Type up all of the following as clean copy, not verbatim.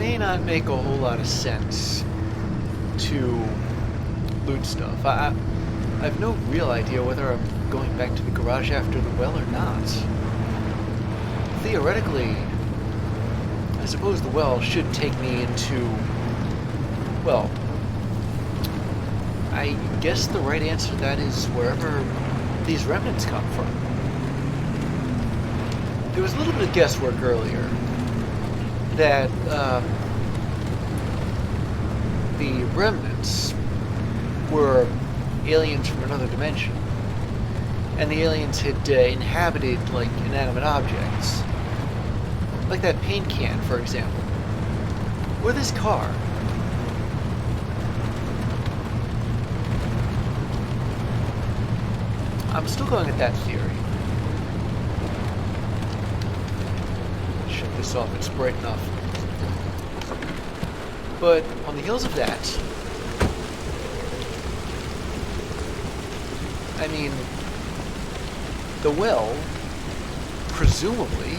may not make a whole lot of sense to loot stuff. I have no real idea whether I'm going back to the garage after the well or not. Theoretically, I suppose the well should take me into, well, I guess the right answer to that is wherever these remnants come from. There was a little bit of guesswork earlier that the remnants were aliens from another dimension, and the aliens had inhabited like inanimate objects, like that paint can, for example, or this car. I'm still going at that theory. Shut this off, it's bright enough. But on the heels of that, I mean, the well, presumably,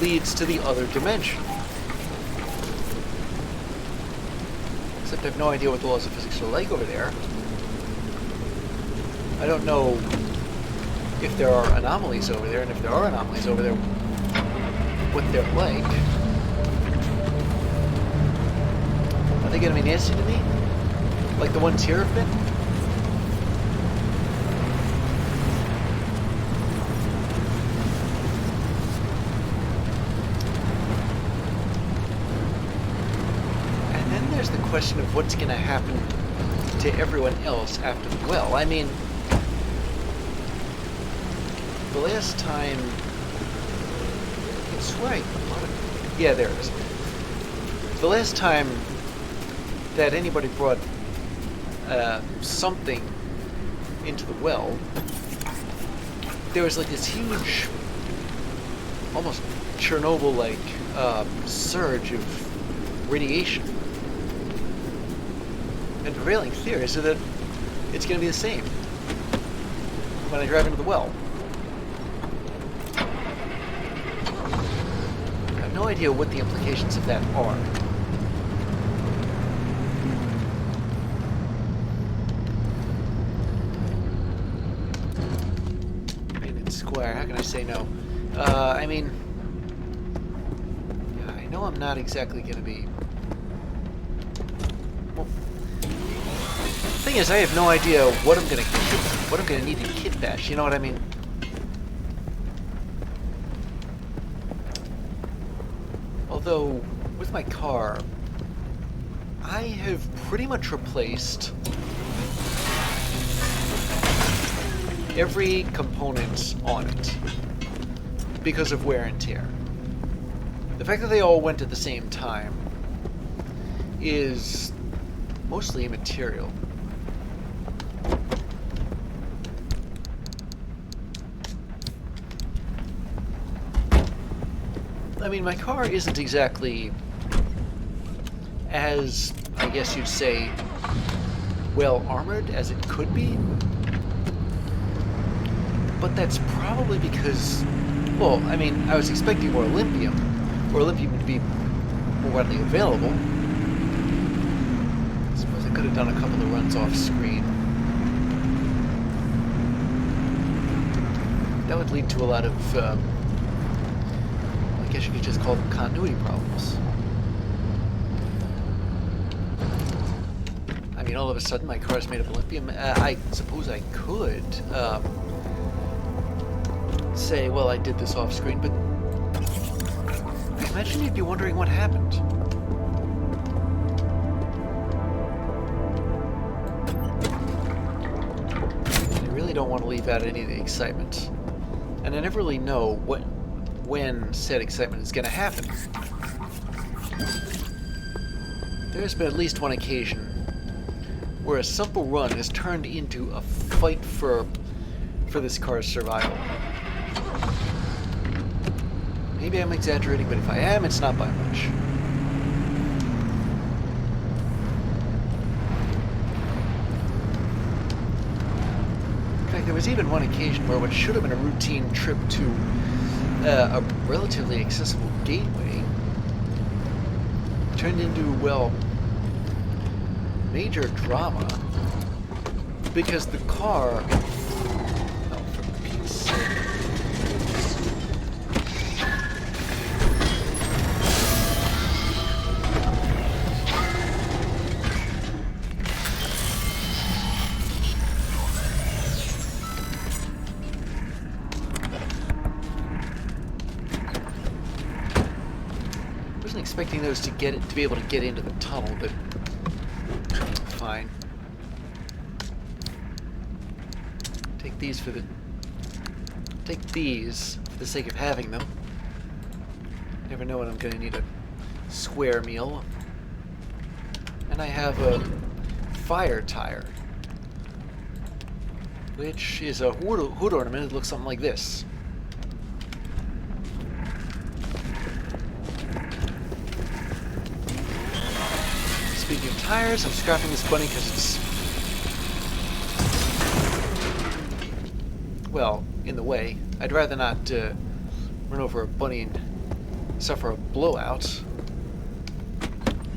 leads to the other dimension. Except I have no idea what the laws of physics are like over there. I don't know if there are anomalies over there, and if there are anomalies over there, what they're like. Are they going to be nasty to me? Like the ones here have been? And then there's the question of what's going to happen to everyone else after the well. I mean, the last time, it's right. Yeah, there it is. The last time that anybody brought something into the well, there was like this huge, almost Chernobyl-like surge of radiation. And the prevailing theory is that it's going to be the same when I drive into the well. No idea what the implications of that are. Painted square, how can I say no? I mean, I know I'm not exactly going to be... Well, the thing is, I have no idea what I'm going to need to kit bash, you know what I mean? Although, with my car, I have pretty much replaced every component on it because of wear and tear. The fact that they all went at the same time is mostly immaterial. I mean, my car isn't exactly as, I guess you'd say, well armored as it could be. But that's probably because, well, I mean, I was expecting more Olympium, or Olympium would be more widely available. I suppose I could have done a couple of runs off screen. That would lead to a lot of, I guess you could just call them continuity problems. I mean, all of a sudden my car's made of Olympium. I suppose I could say, well, I did this off screen, but I imagine you'd be wondering what happened. I really don't want to leave out any of the excitement. And I never really know when said excitement is going to happen. There's been at least one occasion where a simple run has turned into a fight for this car's survival. Maybe I'm exaggerating, but if I am, it's not by much. In fact, there was even one occasion where what should have been a routine trip to a relatively accessible gateway turned into, well, major drama because the car... Oh, for Pete's sake. Wasn't expecting those to be able to get into the tunnel, but fine. Take these for the sake of having them. Never know when I'm going to need a square meal. And I have a fire tire, which is a hood ornament. It looks something like this. Speaking of tires, I'm scrapping this bunny because it's, well, in the way. I'd rather not run over a bunny and suffer a blowout.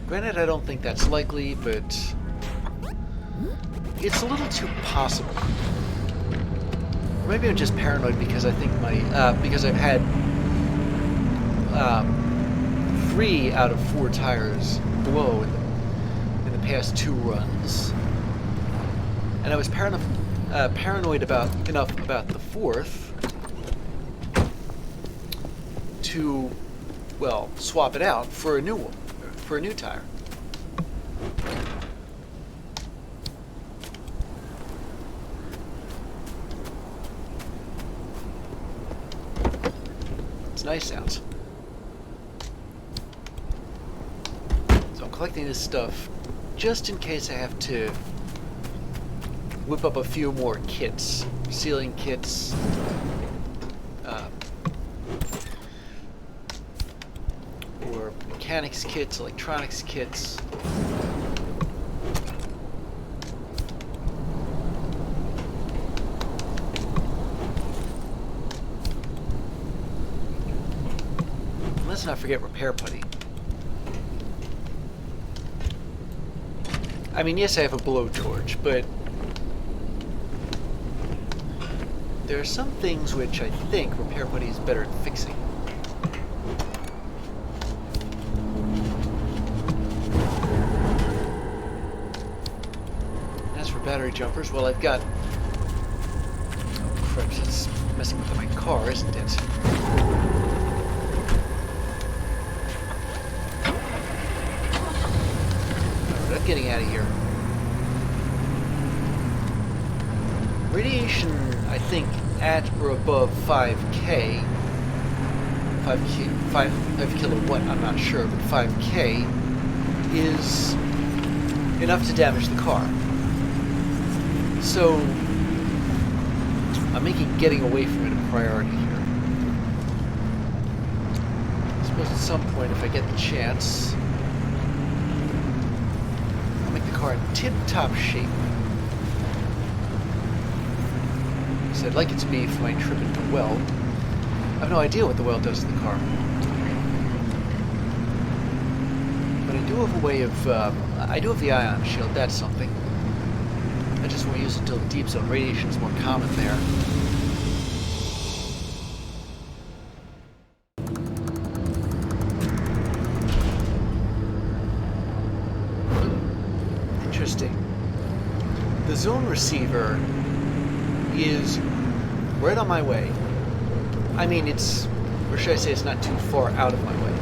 Granted, I don't think that's likely, but it's a little too possible. Or maybe I'm just paranoid because I think because I've had 3 out of 4 tires blow in the past 2 runs, and I was paranoid enough about the 4th to, well, swap it out for a new one, for a new tire. It's nice sounds. So I'm collecting this stuff just in case I have to whip up a few more kits, sealing kits, or mechanics kits, electronics kits. Let's not forget repair putty. I mean, yes, I have a blowtorch, but there are some things which I think repair putty is better at fixing. As for battery jumpers, well, I've got... Oh, crap, it's messing with my car, isn't it? I'm getting out of here. Radiation, I think, at or above 5K, 5 kilowatt, I'm not sure, but 5K is enough to damage the car. So I'm making getting away from it a priority here. I suppose at some point, if I get the chance, I'll make the car in tip-top shape. So I'd like it to be for my trip into the well. I have no idea what the well does to the car. But I do have a way of... I do have the ion shield, that's something. I just won't use it until the deep zone. Radiation is more common there. Interesting. The zone receiver is right on my way. I mean, it's, or should I say it's not too far out of my way.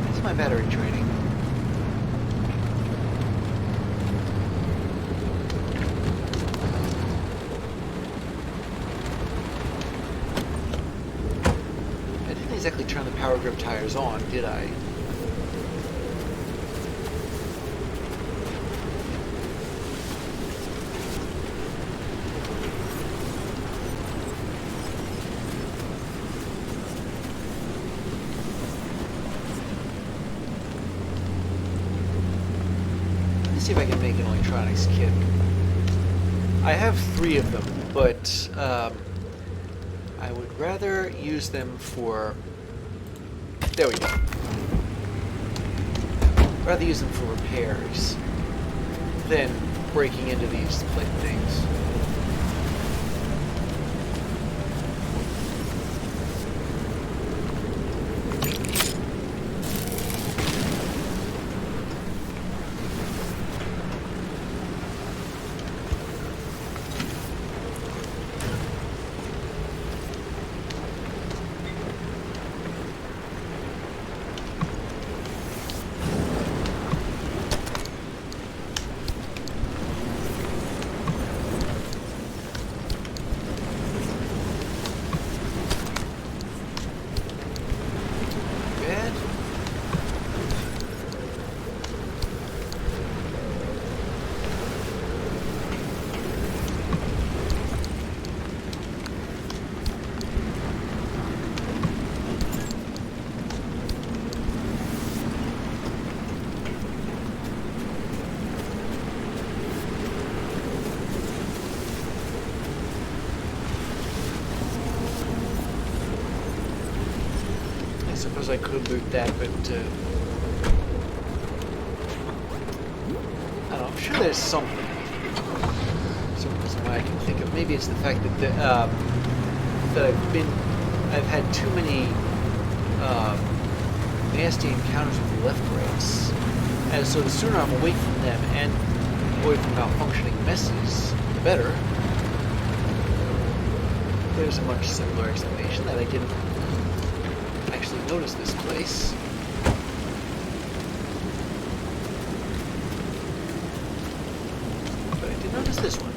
That's my battery training. I didn't exactly turn the power grip tires on, did I? Let's see if I can make an electronics kit. I have 3 of them. but I would rather use them for... There we go. Rather use them for repairs than breaking into these things. I suppose I could loot that, but I don't know. I'm sure there's something. Some reason why I can think of. Maybe it's the fact that I've had too many nasty encounters with the left race, and so the sooner I'm away from them and away from malfunctioning messes, the better. There's a much simpler explanation that I didn't actually notice this place. But I did notice this one.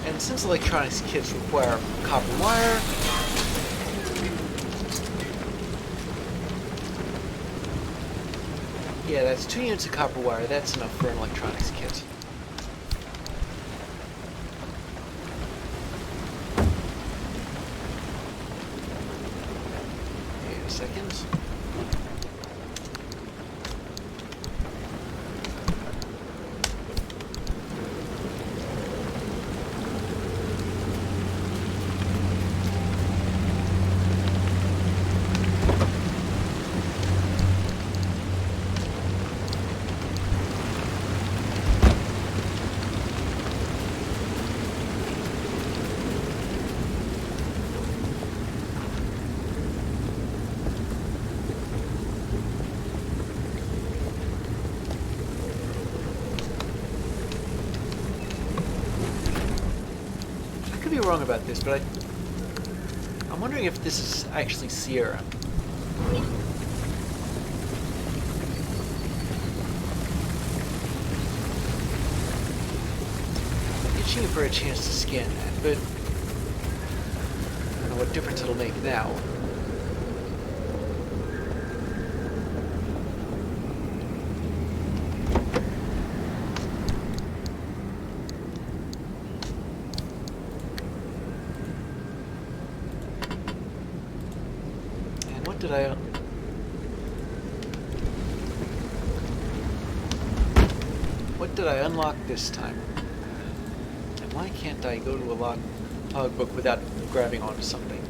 And since electronics kits require copper wire, yeah, that's 2 units of copper wire. That's enough for an electronics kit. Wait a second. Wrong about this, but I'm wondering if this is actually Sierra. I'm itching for a chance to scan that, but I don't know what difference it'll make now. What did I unlock this time? And why can't I go to a logbook without grabbing onto something?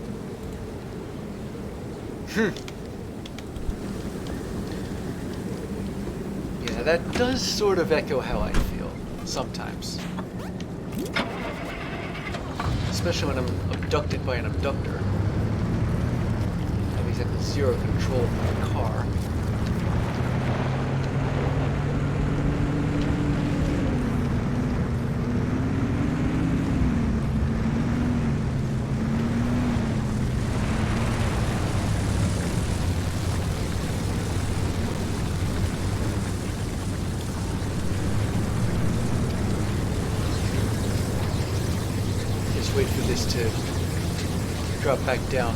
Yeah, that does sort of echo how I feel sometimes. Especially when I'm abducted by an abductor. I have exactly zero control of my car. Wait for this to drop back down.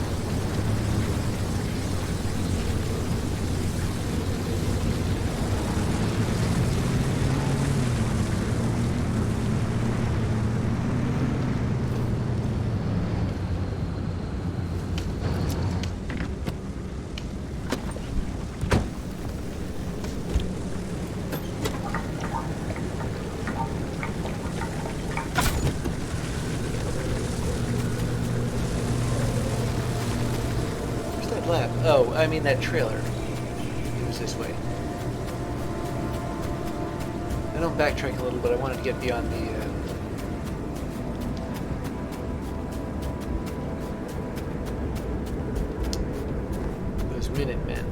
I mean that trailer. It was this way. I don't backtrack a little, but I wanted to get beyond the... those Minutemen.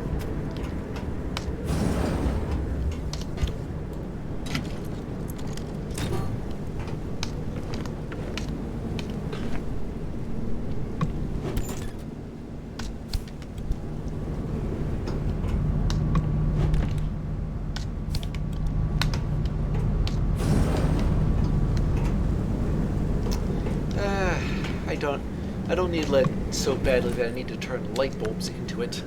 I don't need lead so badly that I need to turn light bulbs into it.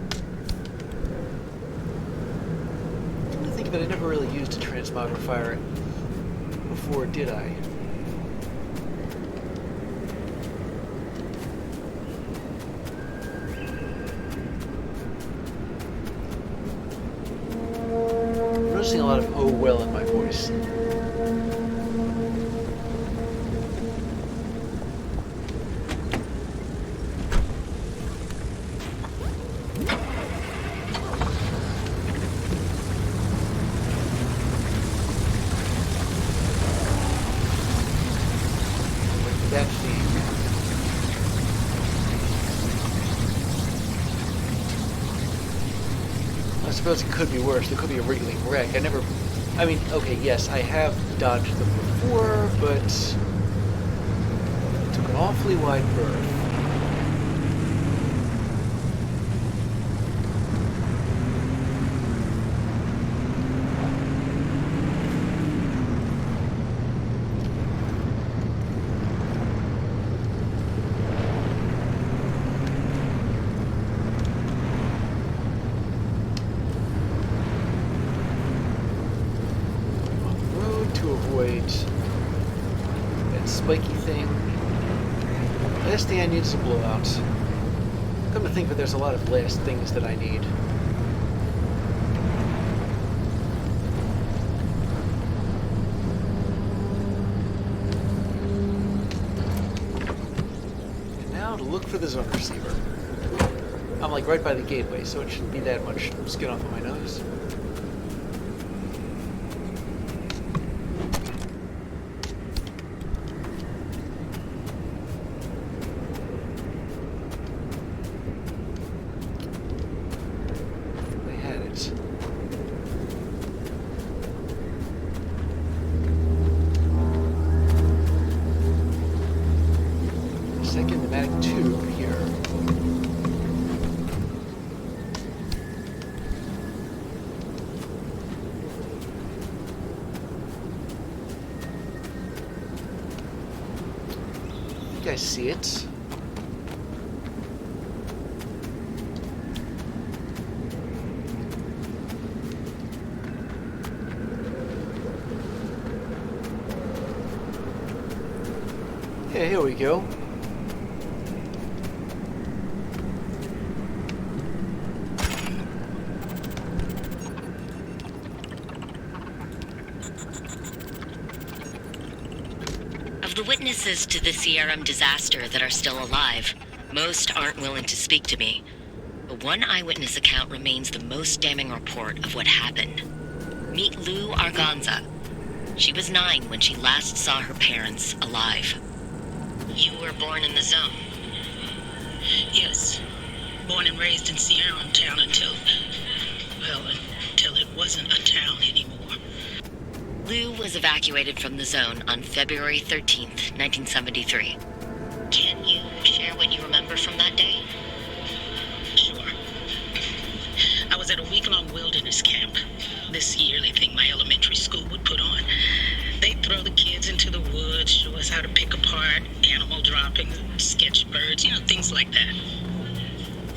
Come to think of it, I never really used a transmogrifier before, did I? I'm noticing a lot of "oh well" in my voice. I suppose it could be worse. It could be a wriggling wreck. I mean, okay, yes, I have dodged them before, but it took an awfully wide berth. Spiky thing. Last thing I need is a blowout. Come to think of it, there's a lot of last things that I need. And now to look for the zone receiver. I'm like right by the gateway, so it shouldn't be that much skin off of my nose. Second pneumatic tube here. I think I see it. Yeah, here we go. Of the witnesses to the CRM disaster that are still alive, most aren't willing to speak to me. But one eyewitness account remains the most damning report of what happened. Meet Lou Arganza. She was 9 when she last saw her parents alive. You were born in the zone? Yes. Born and raised in Sierra Town until it wasn't a town anymore. Lou was evacuated from the zone on February 13th, 1973. Can you share what you remember from that day? Sure. I was at a week-long wilderness camp. This yearly thing my elementary school would put on. They'd throw the kids into the woods, show us how to pick apart animal droppings, sketch birds, things like that.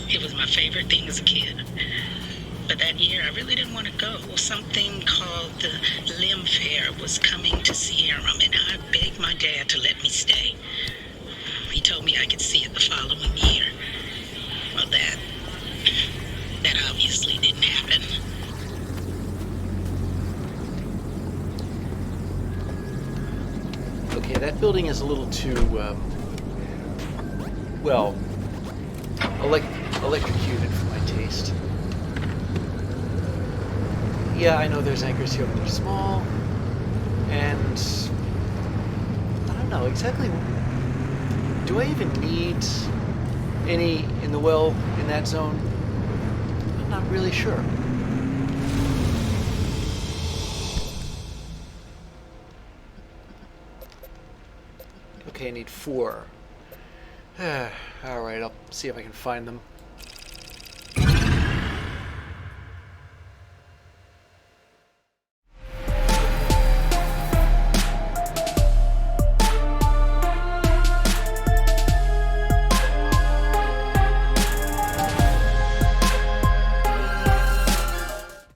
It was my favorite thing as a kid. But that year, I really didn't want to go. Something called the Limb Fair was coming to Sierra, and I begged my dad to let me stay. He told me I could see it the following year. Well, that obviously didn't happen. Okay, that building is a little too, electrocuted for my taste. least. Yeah, I know there's anchors here, but they're small. And I don't know exactly. Do I even need any in the well in that zone? I'm not really sure. Okay, I need 4. Alright, I'll see if I can find them.